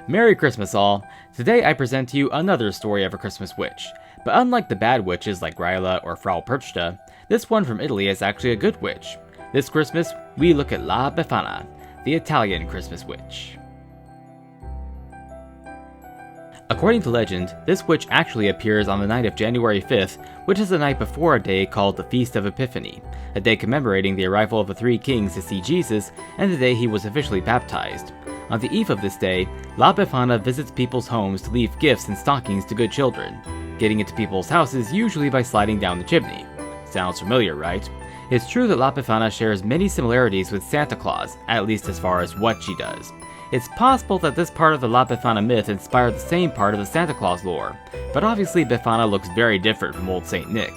Merry Christmas all! Today I present to you another story of a Christmas witch. But unlike the bad witches like Gryla or Frau Perchta, this one from Italy is actually a good witch. This Christmas, we look at La Befana, the Italian Christmas witch. According to legend, this witch actually appears on the night of January 5th, which is the night before a day called the Feast of Epiphany, a day commemorating the arrival of the three kings to see Jesus and the day he was officially baptized. On the eve of this day, La Befana visits people's homes to leave gifts and stockings to good children, getting into people's houses usually by sliding down the chimney. Sounds familiar, right? It's true that La Befana shares many similarities with Santa Claus, at least as far as what she does. It's possible that this part of the La Befana myth inspired the same part of the Santa Claus lore, but obviously Befana looks very different from old Saint Nick.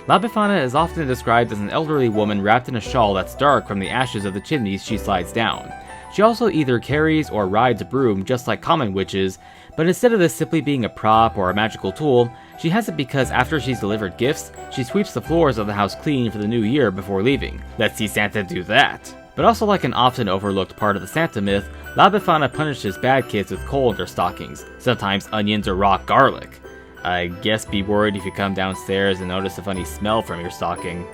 La Befana is often described as an elderly woman wrapped in a shawl that's dark from the ashes of the chimneys she slides down. She also either carries or rides a broom just like common witches, but instead of this simply being a prop or a magical tool, she has it because after she's delivered gifts, she sweeps the floors of the house clean for the new year before leaving. Let's see Santa do that! But also like an often overlooked part of the Santa myth, La Befana punishes bad kids with coal in their stockings, sometimes onions or raw garlic. I guess be worried if you come downstairs and notice a funny smell from your stocking.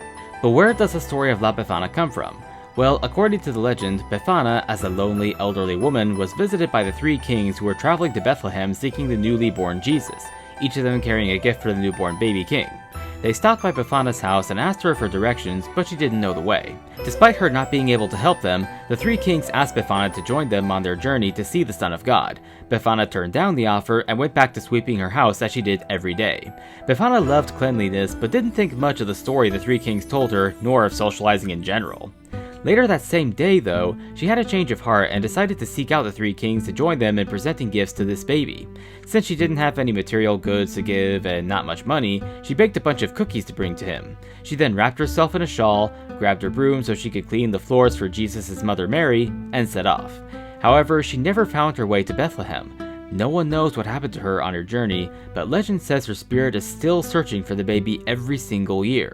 But where does the story of La Befana come from? Well, according to the legend, Befana, as a lonely, elderly woman, was visited by the three kings who were traveling to Bethlehem seeking the newly born Jesus, each of them carrying a gift for the newborn baby king. They stopped by Befana's house and asked her for directions, but she didn't know the way. Despite her not being able to help them, the three kings asked Befana to join them on their journey to see the Son of God. Befana turned down the offer and went back to sweeping her house as she did every day. Befana loved cleanliness, but didn't think much of the story the three kings told her, nor of socializing in general. Later that same day, though, she had a change of heart and decided to seek out the three kings to join them in presenting gifts to this baby. Since she didn't have any material goods to give and not much money, she baked a bunch of cookies to bring to him. She then wrapped herself in a shawl, grabbed her broom so she could clean the floors for Jesus' mother Mary, and set off. However, she never found her way to Bethlehem. No one knows what happened to her on her journey, but legend says her spirit is still searching for the baby every single year.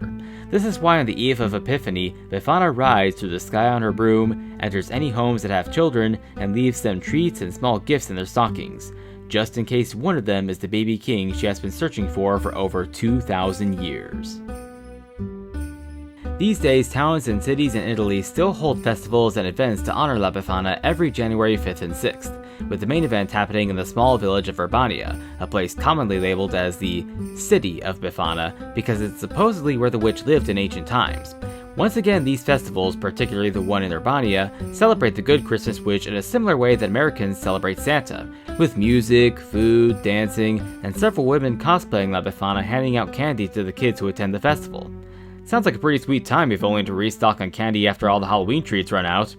This is why on the eve of Epiphany, Befana rides through the sky on her broom, enters any homes that have children, and leaves them treats and small gifts in their stockings, just in case one of them is the baby king she has been searching for over 2,000 years. These days, towns and cities in Italy still hold festivals and events to honor La Befana every January 5th and 6th, with the main event happening in the small village of Urbania, a place commonly labeled as the City of Befana because it's supposedly where the witch lived in ancient times. Once again, these festivals, particularly the one in Urbania, celebrate the good Christmas witch in a similar way that Americans celebrate Santa, with music, food, dancing, and several women cosplaying La Befana handing out candy to the kids who attend the festival. Sounds like a pretty sweet time if only to restock on candy after all the Halloween treats run out.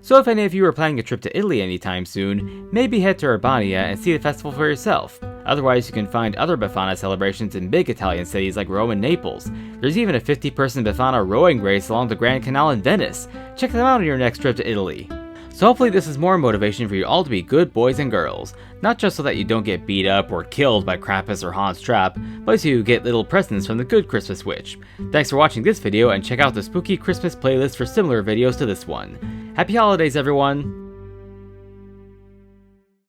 So if any of you are planning a trip to Italy anytime soon, maybe head to Urbania and see the festival for yourself. Otherwise, you can find other Befana celebrations in big Italian cities like Rome and Naples. There's even a 50-person Befana rowing race along the Grand Canal in Venice. Check them out on your next trip to Italy. So hopefully this is more motivation for you all to be good boys and girls, not just so that you don't get beat up or killed by Krampus or Hans Trap, but so you get little presents from the good Christmas witch. Thanks for watching this video and check out the spooky Christmas playlist for similar videos to this one. Happy holidays everyone!